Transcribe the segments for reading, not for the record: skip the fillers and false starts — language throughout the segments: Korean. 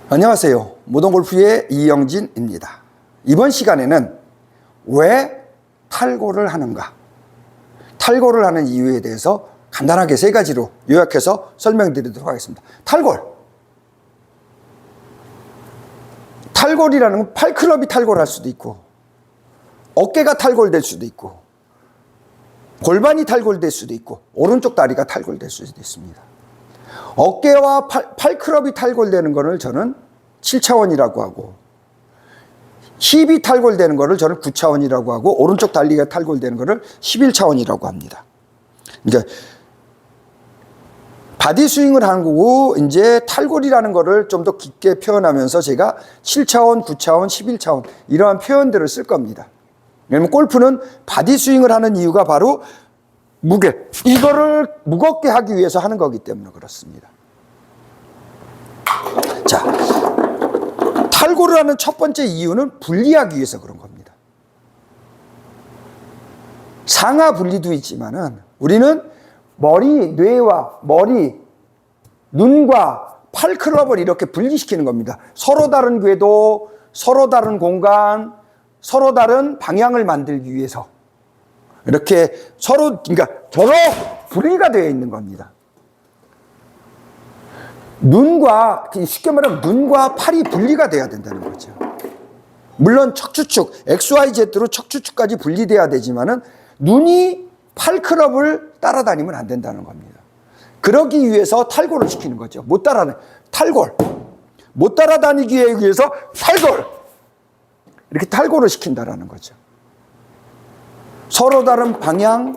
안녕하세요. 모던골프의 이영진입니다. 이번 시간에는 왜 탈골을 하는가, 탈골을 하는 이유에 대해서 간단하게 세 가지로 요약해서 설명드리도록 하겠습니다. 탈골이라는 건 팔클럽이 탈골할 수도 있고, 어깨가 탈골될 수도 있고, 골반이 탈골될 수도 있고, 오른쪽 다리가 탈골될 수도 있습니다. 어깨와 팔클럽이 탈골되는 거를 저는 7차원이라고 하고, 힙이 탈골되는 거를 저는 9차원이라고 하고, 오른쪽 다리가 탈골되는 거를 11차원이라고 합니다. 그러니까 바디 스윙을 하는 거고, 이제 탈골이라는 거를 좀 더 깊게 표현하면서 제가 7차원, 9차원, 11차원 이러한 표현들을 쓸 겁니다. 왜냐면 골프는 바디 스윙을 하는 이유가 바로 이거를 무겁게 하기 위해서 하는 거기 때문에 그렇습니다. 자, 탈골을 하는 첫 번째 이유는 분리하기 위해서 그런 겁니다. 상하 분리도 있지만은 우리는 뇌와 눈과 팔클럽을 이렇게 분리시키는 겁니다. 서로 다른 궤도, 서로 다른 공간, 서로 다른 방향을 만들기 위해서 이렇게 그러니까 서로 분리가 되어 있는 겁니다. 쉽게 말하면 눈과 팔이 분리가 돼야 된다는 거죠. 물론 척추축, XYZ로 척추축까지 분리돼야 되지만은 눈이 팔클럽을 따라다니면 안 된다는 겁니다. 그러기 위해서 탈골을 시키는 거죠. 탈골. 못 따라다니기 위해서 탈골. 이렇게 탈골을 시킨다라는 거죠. 서로 다른 방향,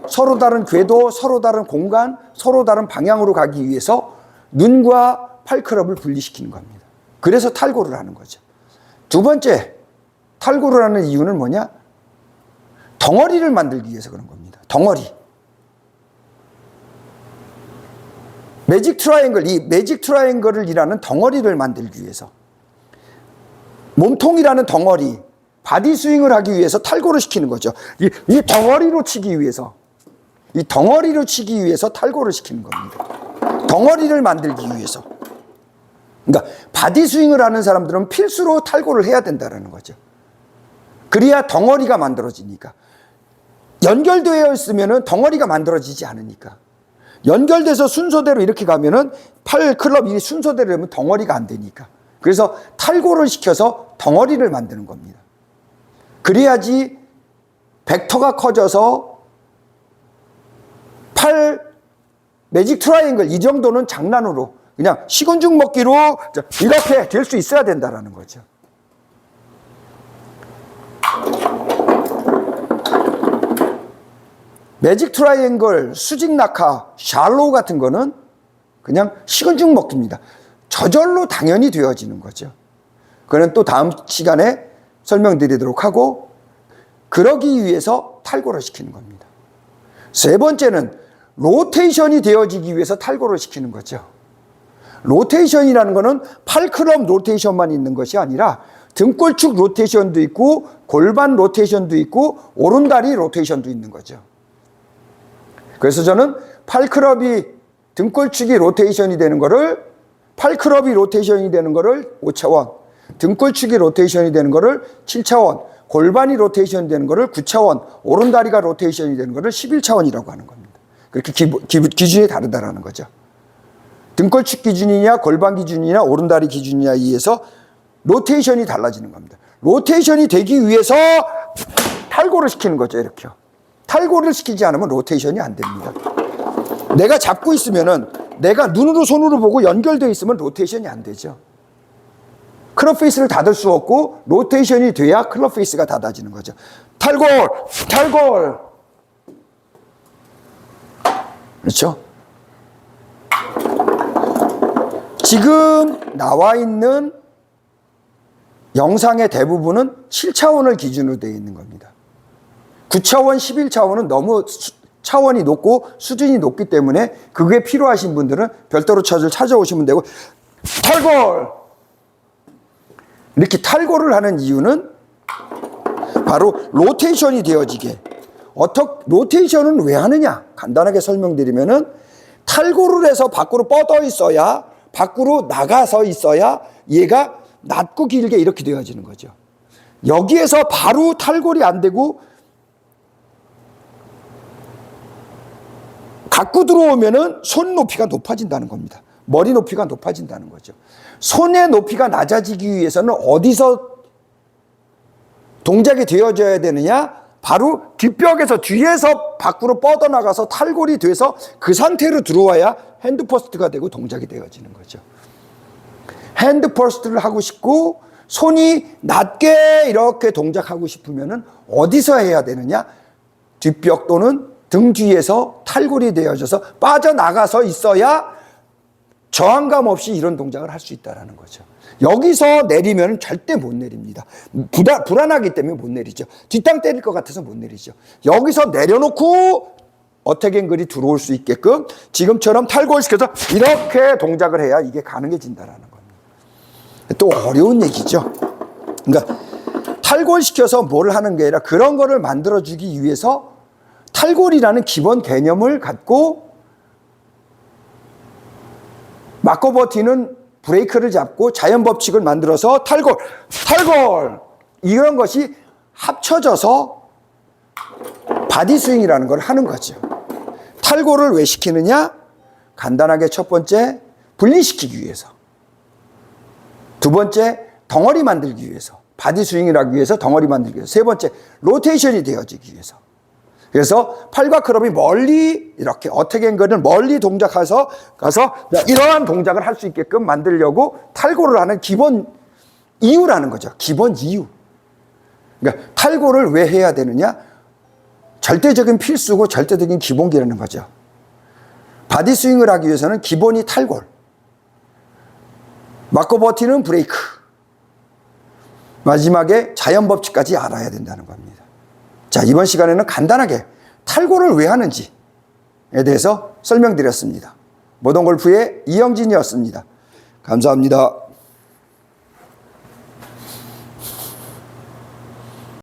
서로 다른 궤도, 서로 다른 공간, 서로 다른 방향으로 가기 위해서 눈과 팔클럽을 분리시키는 겁니다. 그래서 탈골을 하는 거죠. 두 번째, 탈골을 하는 이유는 뭐냐? 덩어리를 만들기 위해서 그런 겁니다. 덩어리. 매직 트라이앵글을 일하는 덩어리를 만들기 위해서, 몸통이라는 덩어리, 바디 스윙을 하기 위해서 탈골을 시키는 거죠. 이 덩어리로 치기 위해서 탈골을 시키는 겁니다. 덩어리를 만들기 위해서. 그러니까 바디 스윙을 하는 사람들은 필수로 탈골을 해야 된다는 거죠. 그래야 덩어리가 만들어지니까. 연결되어 있으면 덩어리가 만들어지지 않으니까. 연결돼서 순서대로 이렇게 가면은 팔클럽이 순서대로 되면 덩어리가 안 되니까. 그래서 탈골을 시켜서 덩어리를 만드는 겁니다. 그래야지 벡터가 커져서 매직 트라이앵글 이 정도는 장난으로 그냥 식은죽 먹기로 이렇게 될 수 있어야 된다는 거죠. 매직 트라이앵글, 수직 낙하, 샬로우 같은 거는 그냥 식은죽 먹기입니다. 저절로 당연히 되어지는 거죠. 그건 또 다음 시간에 설명드리도록 하고, 그러기 위해서 탈골을 시키는 겁니다. 세 번째는 로테이션이 되어지기 위해서 탈골을 시키는 거죠. 로테이션이라는 거는 팔클럽 로테이션만 있는 것이 아니라 등골축 로테이션도 있고, 골반 로테이션도 있고, 오른다리 로테이션도 있는 거죠. 그래서 저는 팔클럽이 등골축이 로테이션이 되는 거를, 팔클럽이 로테이션이 되는 거를 5차원, 등골축이 로테이션이 되는 거를 7차원, 골반이 로테이션이 되는 거를 9차원, 오른다리가 로테이션이 되는 거를 11차원이라고 하는 겁니다. 그렇게 기준이 다르다라는 거죠. 등골축 기준이냐, 골반 기준이냐, 오른다리 기준이냐에 의해서 로테이션이 달라지는 겁니다. 로테이션이 되기 위해서 탈골을 시키는 거죠, 이렇게요. 탈골을 시키지 않으면 로테이션이 안 됩니다. 내가 잡고 있으면은, 내가 눈으로 손으로 보고 연결되어 있으면 로테이션이 안 되죠. 클럽 페이스를 닫을 수 없고, 로테이션이 돼야 클럽 페이스가 닫아지는 거죠. 탈골! 그렇죠? 지금 나와 있는 영상의 대부분은 7차원을 기준으로 되어 있는 겁니다. 9차원, 11차원은 너무 차원이 높고 수준이 높기 때문에 그게 필요하신 분들은 별도로 찾아오시면 되고, 탈골! 이렇게 탈골을 하는 이유는 바로 로테이션이 되어지게. 로테이션은 왜 하느냐? 간단하게 설명드리면은 탈골을 해서 밖으로 뻗어 있어야 밖으로 나가서 있어야 얘가 낮고 길게 이렇게 되어지는 거죠. 여기에서 바로 탈골이 안 되고 갖고 들어오면은 손 높이가 높아진다는 겁니다. 머리 높이가 높아진다는 거죠. 손의 높이가 낮아지기 위해서는 어디서 동작이 되어져야 되느냐? 바로 뒷벽에서 뒤에서 밖으로 뻗어나가서 탈골이 돼서 그 상태로 들어와야 핸드 퍼스트가 되고 동작이 되어지는 거죠. 핸드 퍼스트를 하고 싶고 손이 낮게 이렇게 동작하고 싶으면은 어디서 해야 되느냐? 뒷벽 또는 등 뒤에서 탈골이 되어져서 빠져나가서 있어야 저항감 없이 이런 동작을 할 수 있다는 거죠. 여기서 내리면 절대 못 내립니다. 불안하기 때문에 못 내리죠. 뒷땅 때릴 것 같아서 못 내리죠. 여기서 내려놓고 어택앵글이 들어올 수 있게끔 지금처럼 탈골시켜서 이렇게 동작을 해야 이게 가능해진다는 겁니다. 또 어려운 얘기죠. 그러니까 탈골시켜서 뭘 하는 게 아니라 그런 거를 만들어주기 위해서 탈골이라는 기본 개념을 갖고 맞고 버티는 브레이크를 잡고 자연 법칙을 만들어서 탈골 이런 것이 합쳐져서 바디 스윙이라는 걸 하는 거죠. 탈골을 왜 시키느냐? 간단하게 첫 번째 분리시키기 위해서, 두 번째 덩어리 만들기 위해서, 바디 스윙을 하기 위해서 덩어리 만들기 위해서, 세 번째 로테이션이 되어지기 위해서. 그래서 팔과 클럽이 멀리 이렇게 어택앵글을 멀리 동작해서 가서 이러한 동작을 할 수 있게끔 만들려고 탈골을 하는 기본 이유라는 거죠. 기본 이유. 그러니까 탈골을 왜 해야 되느냐? 절대적인 필수고 절대적인 기본기라는 거죠. 바디 스윙을 하기 위해서는 기본이 탈골, 맞고 버티는 브레이크, 마지막에 자연 법칙까지 알아야 된다는 겁니다. 자, 이번 시간에는 간단하게 탈골을 왜 하는지에 대해서 설명드렸습니다. 모던골프의 이영진이었습니다. 감사합니다.